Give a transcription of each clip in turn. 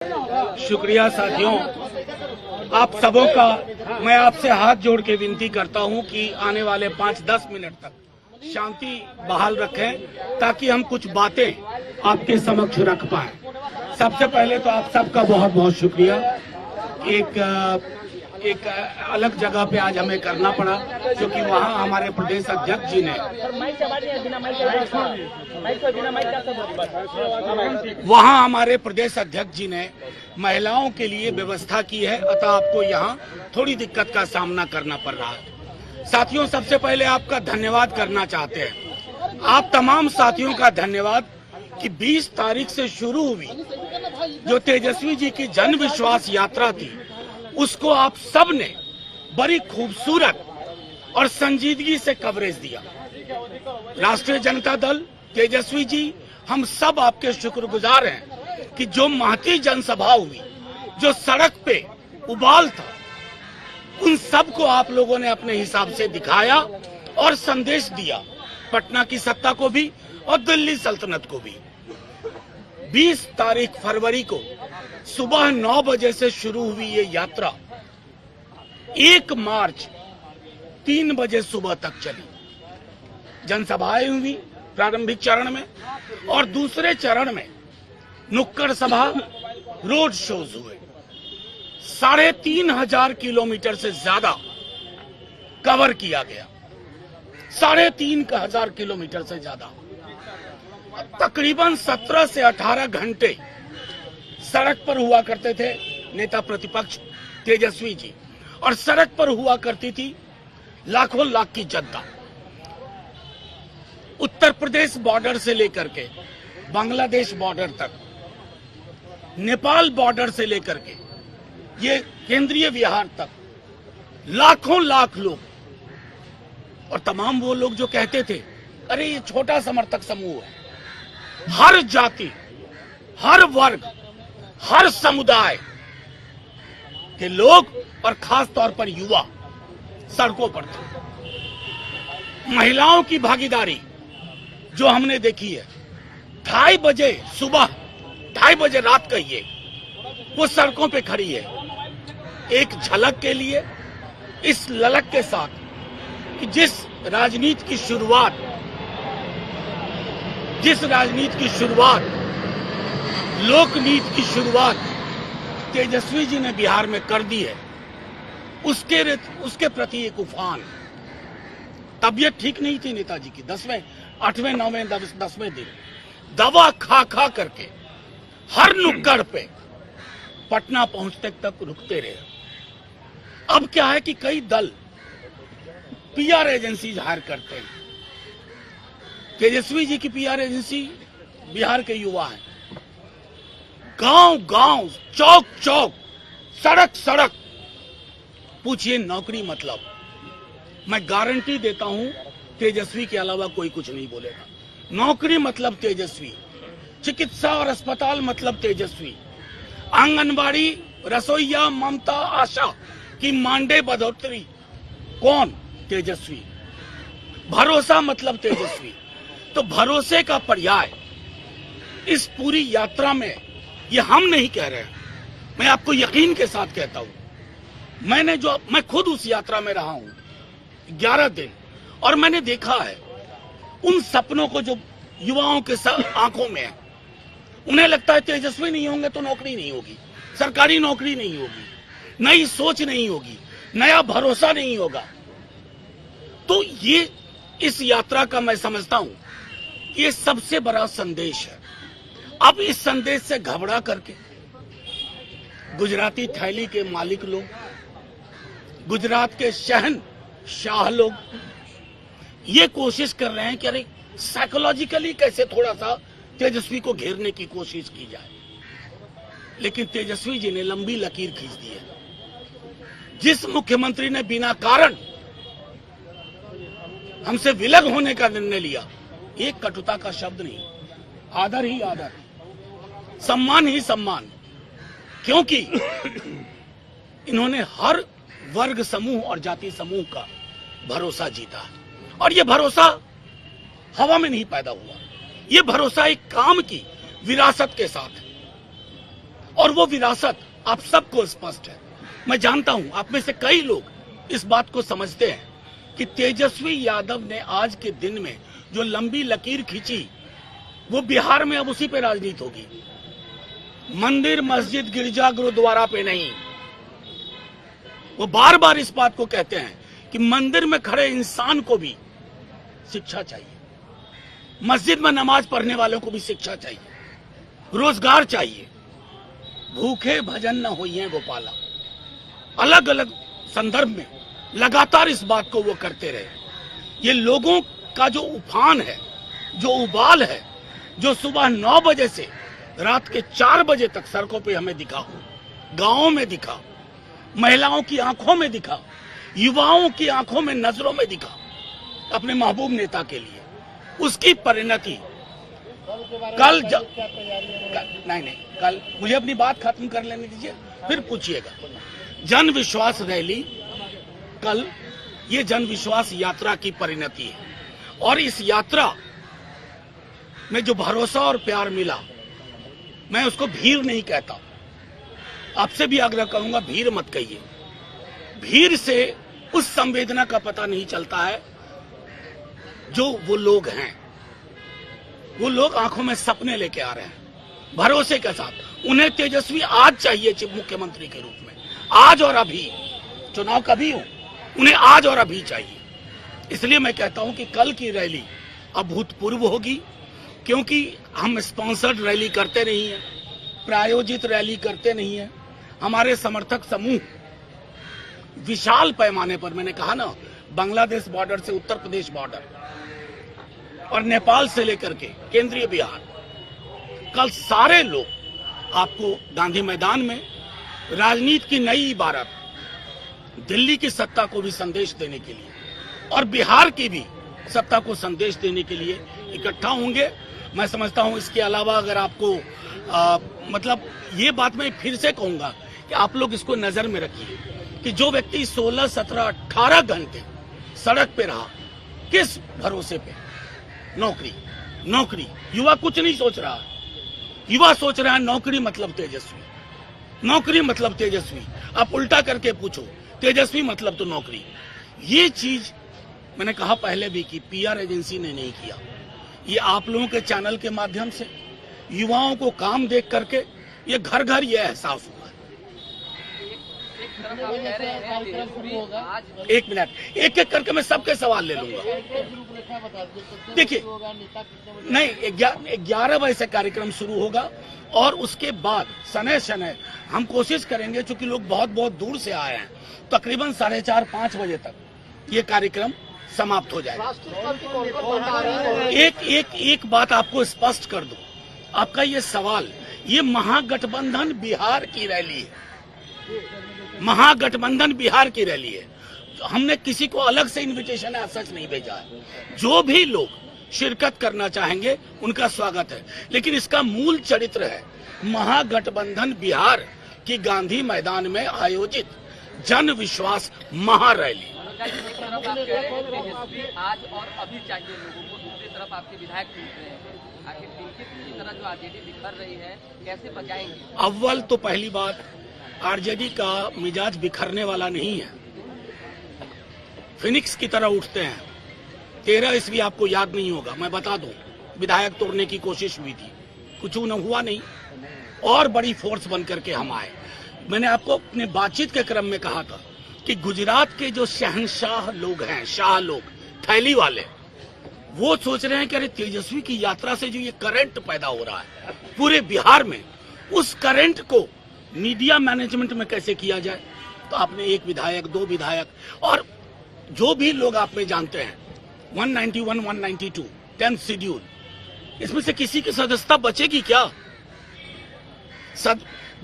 शुक्रिया साथियों, आप सबों का मैं आपसे हाथ जोड़ के विनती करता हूं कि आने वाले 5-10 मिनट तक शांति बहाल रखें ताकि हम कुछ बातें आपके समक्ष रख पाए। सबसे पहले तो आप सबका बहुत बहुत शुक्रिया। एक अलग जगह पे आज हमें करना पड़ा क्योंकि वहाँ हमारे प्रदेश अध्यक्ष जी ने महिलाओं के लिए व्यवस्था की है, अतः आपको यहाँ थोड़ी दिक्कत का सामना करना पड़ रहा है। साथियों, सबसे पहले आपका धन्यवाद करना चाहते हैं। आप तमाम साथियों का धन्यवाद कि 20 तारीख से शुरू हुई जो तेजस्वी जी की जन विश्वास यात्रा थी, उसको आप सब ने बड़ी खूबसूरत और संजीदगी से कवरेज दिया। राष्ट्रीय जनता दल, तेजस्वी जी, हम सब आपके शुक्रगुजार हैं कि जो महती जनसभा हुई, जो सड़क पे उबाल था, उन सब को आप लोगों ने अपने हिसाब से दिखाया और संदेश दिया, पटना की सत्ता को भी और दिल्ली सल्तनत को भी। 20 तारीख फरवरी को सुबह 9 बजे से शुरू हुई ये यात्रा 1 मार्च 3 बजे सुबह तक चली। जनसभाएं हुई प्रारंभिक चरण में और दूसरे चरण में नुक्कड़ सभा, रोड शोज हुए। 3,500 किलोमीटर से ज्यादा कवर किया गया। 3,500 किलोमीटर से ज्यादा, तकरीबन 17 से 18 घंटे सड़क पर हुआ करते थे नेता प्रतिपक्ष तेजस्वी जी, और सड़क पर हुआ करती थी लाखों लाख की जनता। उत्तर प्रदेश बॉर्डर से लेकर के बांग्लादेश बॉर्डर तक, नेपाल बॉर्डर से लेकर के ये केंद्रीय बिहार तक लाखों लाख लोग, और तमाम वो लोग जो कहते थे अरे ये छोटा समर्थक समूह है। हर जाति, हर वर्ग, हर समुदाय के लोग और खास तौर पर युवा सड़कों पर थे। महिलाओं की भागीदारी जो हमने देखी है, 2:30 बजे सुबह, 2:30 बजे रात कहिए, वो सड़कों पे खड़ी है एक झलक के लिए, इस ललक के साथ कि जिस राजनीति की शुरुआत, लोकनीति की शुरुआत तेजस्वी जी ने बिहार में कर दी है, उसके प्रति एक उफान। तबीयत ठीक नहीं थी नेताजी की, 10वें, 8वें, 9वें, 10वें दिन दवा खा खा करके हर नुक्कड़ पे पटना पहुंचने तक रुकते रहे। अब क्या है कि कई दल पीआर एजेंसी हायर करते हैं। तेजस्वी जी की पीआर एजेंसी बिहार के युवा हैं। गांव गांव, चौक चौक, सड़क सड़क पूछिए नौकरी मतलब। मैं गारंटी देता हूं तेजस्वी के अलावा कोई कुछ नहीं बोलेगा। नौकरी मतलब तेजस्वी, चिकित्सा और अस्पताल मतलब तेजस्वी, आंगनबाड़ी, रसोईया, ममता, आशा की मानदेय बढ़ोतरी कौन? तेजस्वी। भरोसा मतलब तेजस्वी। तो भरोसे का पर्याय इस पूरी यात्रा में, ये हम नहीं कह रहे हैं, मैं आपको यकीन के साथ कहता हूं। मैं खुद उस यात्रा में रहा हूं 11 दिन, और मैंने देखा है उन सपनों को जो युवाओं के आंखों में है। उन्हें लगता है तेजस्वी नहीं होंगे तो नौकरी नहीं होगी, सरकारी नौकरी नहीं होगी, नई सोच नहीं होगी, नया भरोसा नहीं होगा। तो ये इस यात्रा का मैं समझता हूं कि ये सबसे बड़ा संदेश है। अब इस संदेश से घबरा करके गुजराती थैली के मालिक लोग, गुजरात के शहंशाह लोग ये कोशिश कर रहे हैं कि अरे साइकोलॉजिकली कैसे थोड़ा सा तेजस्वी को घेरने की कोशिश की जाए। लेकिन तेजस्वी जी ने लंबी लकीर खींच दी है। जिस मुख्यमंत्री ने बिना कारण हमसे विलग होने का निर्णय लिया, एक कटुता का शब्द नहीं, आदर ही आदर, सम्मान ही सम्मान, क्योंकि इन्होंने हर वर्ग समूह और जाति समूह का भरोसा जीता। और ये भरोसा हवा में नहीं पैदा हुआ, ये भरोसा एक काम की विरासत के साथ है। और वो विरासत आप सबको स्पष्ट है। मैं जानता हूं आप में से कई लोग इस बात को समझते हैं कि तेजस्वी यादव ने आज के दिन में जो लंबी लकीर खींची वो बिहार में अब उसी पे राजनीति होगी, मंदिर मस्जिद गिरजा गुरुद्वारा पे नहीं। वो बार बार इस बात को कहते हैं कि मंदिर में खड़े इंसान को भी शिक्षा चाहिए, मस्जिद में नमाज पढ़ने वालों को भी शिक्षा चाहिए, रोजगार चाहिए, भूखे भजन न होइए गोपाला। अलग अलग संदर्भ में लगातार इस बात को वो करते रहे। ये लोगों का जो उफान है, जो उबाल है, जो सुबह 9 बजे से रात के 4 बजे तक सड़कों पे हमें दिखा, गांवों में दिखा, महिलाओं की आंखों में दिखा, युवाओं की आंखों में, नजरों में दिखा अपने महबूब नेता के लिए, उसकी परिणति कल नहीं कल मुझे अपनी बात खत्म कर लेने दीजिए, फिर पूछिएगा। जन विश्वास रैली कल, ये जन विश्वास यात्रा की परिणति है और इस यात्रा में जो भरोसा और प्यार मिला, मैं उसको भीड़ नहीं कहता। आपसे भी आग्रह करूंगा, भीड़ मत कहिए। भीड़ से उस संवेदना का पता नहीं चलता है जो वो लोग हैं। वो लोग आंखों में सपने लेके आ रहे हैं भरोसे के साथ। उन्हें तेजस्वी आज चाहिए चीफ मुख्यमंत्री के रूप में, आज और अभी। चुनाव कभी हो, उन्हें आज और अभी चाहिए। इसलिए मैं कहता हूं कि कल की रैली अभूतपूर्व होगी, क्योंकि हम स्पॉन्सर्ड रैली करते नहीं है, प्रायोजित रैली करते नहीं है। हमारे समर्थक समूह विशाल पैमाने पर, मैंने कहा ना, बांग्लादेश बॉर्डर से उत्तर प्रदेश बॉर्डर और नेपाल से लेकर के केंद्रीय बिहार, कल सारे लोग आपको गांधी मैदान में राजनीति की नई इबारत, दिल्ली की सत्ता को भी संदेश देने के लिए और बिहार की भी सत्ता को संदेश देने के लिए इकट्ठा होंगे। मैं समझता हूं इसके अलावा अगर आपको मतलब ये बात मैं फिर से कहूंगा कि आप लोग इसको नजर में रखिए कि जो व्यक्ति 16, 17, 18 घंटे सड़क पे रहा, किस भरोसे पे? नौकरी, नौकरी। युवा कुछ नहीं सोच रहा, युवा सोच रहा है नौकरी मतलब तेजस्वी, नौकरी मतलब तेजस्वी। आप उल्टा करके पूछो, तेजस्वी मतलब तो नौकरी। ये चीज मैंने कहा पहले भी कि पीआर एजेंसी ने नहीं किया, ये आप लोगों के चैनल के माध्यम से युवाओं को काम देख करके ये घर घर ये एहसास हुआ। एक मिनट, एक एक करके मैं सबके सवाल ले लूंगा। देखिए, नहीं, 11 बजे से कार्यक्रम शुरू होगा और उसके बाद शनय शनय हम कोशिश करेंगे, चूंकि लोग बहुत बहुत दूर से आए हैं, तकरीबन 4:30-5 बजे तक ये कार्यक्रम समाप्त हो जाएगा। एक बात आपको स्पष्ट कर दूं, आपका ये सवाल, ये महागठबंधन बिहार की रैली है, महागठबंधन बिहार की रैली है। हमने किसी को अलग से इनविटेशन है सच नहीं भेजा है। जो भी लोग शिरकत करना चाहेंगे उनका स्वागत है, लेकिन इसका मूल चरित्र है महागठबंधन बिहार की गांधी मैदान में आयोजित जन विश्वास महारैली। आज और अभी चाहिए लोगों को, दूसरी तरफ आपके विधायक टूट रहे हैं, आखिर की तरह जो आरजेडी बिखर रही है कैसे बचाएंगे? अव्वल तो पहली बात, आरजेडी का मिजाज बिखरने वाला नहीं है, फिनिक्स की तरह उठते हैं। 13 ईस्वी आपको याद नहीं होगा, मैं बता दूं, विधायक तोड़ने की कोशिश हुई थी, कुछ न हुआ नहीं, और बड़ी फोर्स बन करके हम आए। मैंने आपको अपने बातचीत के क्रम में कहा था कि गुजरात के जो शहंशाह लोग हैं, शाह लोग, थैली वाले, वो सोच रहे हैं कि अरे तेजस्वी की यात्रा से जो ये करंट पैदा हो रहा है पूरे बिहार में, उस करंट को मीडिया मैनेजमेंट में कैसे किया जाए। तो आपने एक विधायक, 2 विधायक और जो भी लोग आप में जानते हैं, 191, 192, 10th शेड्यूल, इसमें से किसी की सदस्यता बचेगी क्या?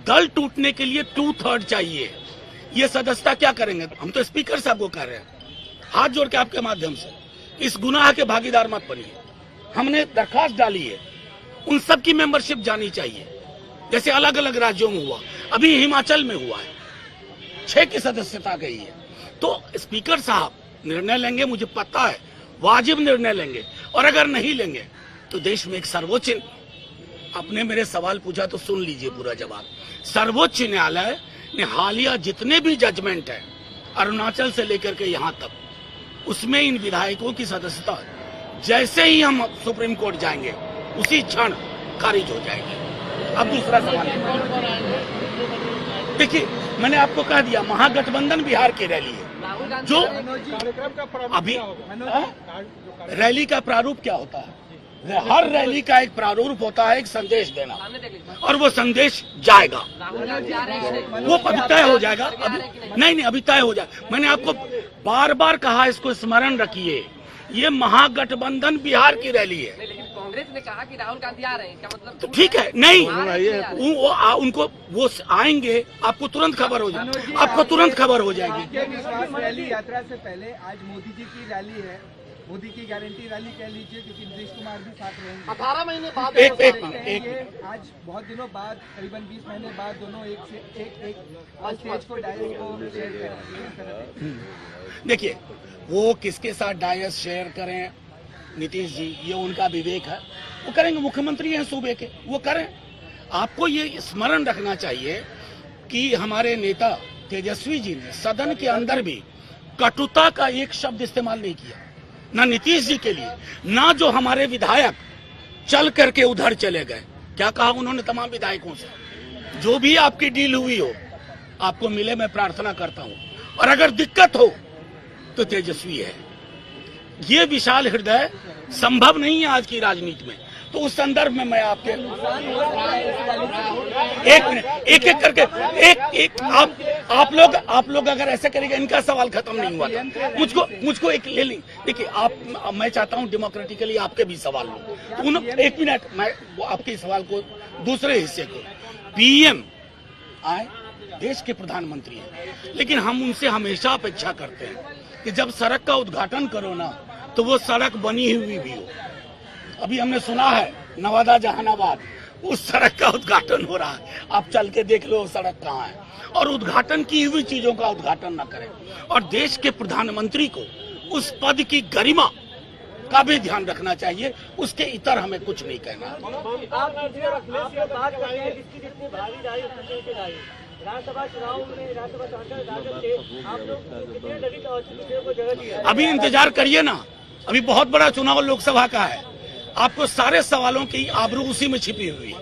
दल टूटने के लिए 2/3 चाहिए। ये सदस्यता क्या करेंगे? हम तो स्पीकर साहब को कह रहे हैं, हाथ जोड़ के आपके माध्यम से, इस गुनाह के भागीदार मत बनिए। हमने दरखास्त डाली है, उन सब की मेंबरशिप जानी चाहिए, जैसे अलग अलग राज्यों में हुआ, अभी हिमाचल में हुआ है, 6 की सदस्यता गई है। तो स्पीकर साहब निर्णय लेंगे, मुझे पता है, वाजिब निर्णय लेंगे, और अगर नहीं लेंगे तो देश में एक सर्वोच्च, आपने मेरे सवाल पूछा तो सुन लीजिए पूरा जवाब, सर्वोच्च न्यायालय ने हालिया जितने भी जजमेंट है अरुणाचल से लेकर के यहाँ तक, उसमें इन विधायकों की सदस्यता जैसे ही हम सुप्रीम कोर्ट जाएंगे उसी क्षण खारिज हो जाएगी। अब दूसरा सवाल, देखिए मैंने आपको कह दिया महागठबंधन बिहार की रैली है, जो अभी रैली का प्रारूप क्या होता है? हर रैली का एक प्रारूप होता है, एक संदेश देना, और वो संदेश जाएगा, वो अभी तय हो जाएगा। अभी नहीं, अभी तय हो जाए। मैंने आपको बार बार कहा, इसको स्मरण रखिए, ये महागठबंधन बिहार की रैली है। लेकिन कांग्रेस ने कहा कि राहुल गांधी आ रहे हैं, क्या मतलब? तो ठीक है, नहीं उनको वो आएंगे, आपको तुरंत खबर हो जाएगी, आपको तुरंत खबर हो जाएगी। रैली यात्रा से पहले आज मोदी जी की रैली है, मोदी की गारंटी रैली कह लीजिए, क्योंकि नीतीश कुमार भी साथ रहेंगे। 18 महीने बाद एक आज बहुत दिनों बाद, करीबन 20 महीने बाद दोनों एक स्टेज को डायस को शेयर करें। देखिए, वो किसके साथ डायस शेयर करें, नीतीश जी, ये उनका विवेक है, वो करेंगे, मुख्यमंत्री हैं सूबे के, वो करें। आपको ये स्मरण रखना चाहिए कि हमारे नेता तेजस्वी जी ने सदन के अंदर भी कटुता का एक शब्द इस्तेमाल नहीं किया, ना नीतीश जी के लिए, ना जो हमारे विधायक चल करके उधर चले गए। क्या कहा उन्होंने तमाम विधायकों से? जो भी आपकी डील हुई हो आपको मिले, मैं प्रार्थना करता हूं, और अगर दिक्कत हो तो तेजस्वी है। ये विशाल हृदय संभव नहीं है आज की राजनीति में। तो उस संदर्भ में मैं आपके एक मिनट, एक एक करके एक आप लोग अगर ऐसे करेंगे, इनका सवाल खत्म नहीं हुआ था। मुझको एक ले ली। देखिए, मैं चाहता हूं डेमोक्रेटिकली आपके भी सवाल लो। तो एक मिनट, मैं आपके सवाल को दूसरे हिस्से को, पीएम आए, देश के प्रधानमंत्री हैं, लेकिन हम उनसे हमेशा अपेक्षा करते हैं कि जब सड़क का उद्घाटन करो ना, तो वो सड़क बनी हुई भी हो। अभी हमने सुना है नवादा जहानाबाद, उस सड़क का उद्घाटन हो रहा है, आप चल के देख लो सड़क कहाँ है। और उद्घाटन की हुई चीजों का उद्घाटन न करें, और देश के प्रधानमंत्री को उस पद की गरिमा का भी ध्यान रखना चाहिए, उसके इतर हमें कुछ नहीं कहना। राज्यसभा चुनाव में राज्यसभा सांसद आप लोग कितने लड़ित और को जगह दी है? अभी इंतजार करिए ना, अभी बहुत बड़ा चुनाव लोकसभा का है, आपको सारे सवालों की आबरू उसी में छिपी हुई है।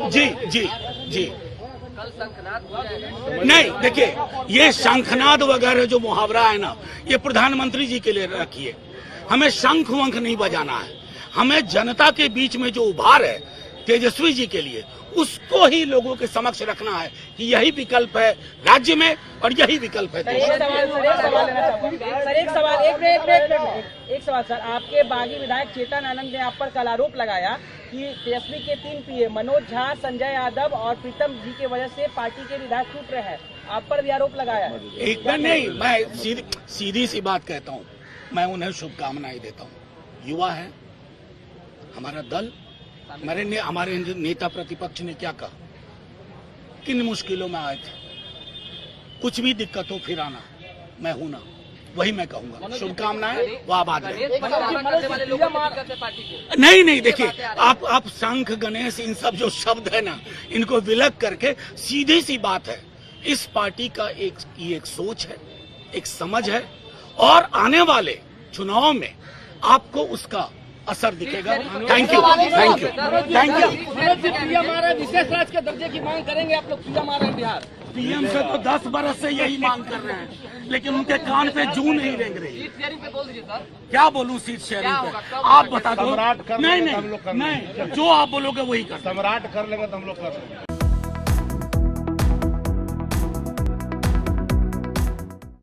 जी जी जी, कल शंखनाद हुआ है। नहीं, देखिए, ये शंखनाद वगैरह जो मुहावरा है ना, ये प्रधानमंत्री जी के लिए रखिए। हमें शंख वंख नहीं बजाना है, हमें जनता के बीच में जो उभार है तेजस्वी जी के लिए, उसको ही लोगों के समक्ष रखना है कि यही विकल्प है राज्य में और यही विकल्प है देश में। एक सवाल सर, आपके बागी विधायक चेतन आनंद ने आप पर कल आरोप लगाया कि तेजस्वी के 3 पीए मनोज झा, संजय यादव और प्रीतम जी की वजह से पार्टी के विधायक छूट रहे हैं, आप पर भी आरोप लगाया। एकदम नहीं, मैं सीधी सी बात कहता हूँ, मैं उन्हें शुभकामनाएं देता हूँ। युवा है हमारा दल, हमारे नेता प्रतिपक्ष ने क्या कहा, किन मुश्किलों में आए थे, कुछ भी दिक्कत हो फिर आना, मैं हूं ना, वही मैं कहूंगा। शुभकामनाएं, वाह बात है। नहीं, देखिए, आप शंख गणेश इन सब जो शब्द है ना, इनको विलग करके सीधी सी बात है, इस पार्टी का एक सोच है, एक समझ है, और आने वाले चुनाव में आपको उसका असर दिखेगा। Thank you. विशेष राज्य के दर्जे की मांग करेंगे आप लोग? बिहार पीएम से तो 10 बरस से यही मांग कर रहे हैं, लेकिन उनके कान पे जू नहीं रेंग रही। सीट शेयरिंग पे बोल दीजिए सर। क्या बोलूं सीट शेयरिंग पे? आप बता दो। नहीं, जो आप बोलोगे वही कर। सम्राट कर लेगा तो हम लोग कर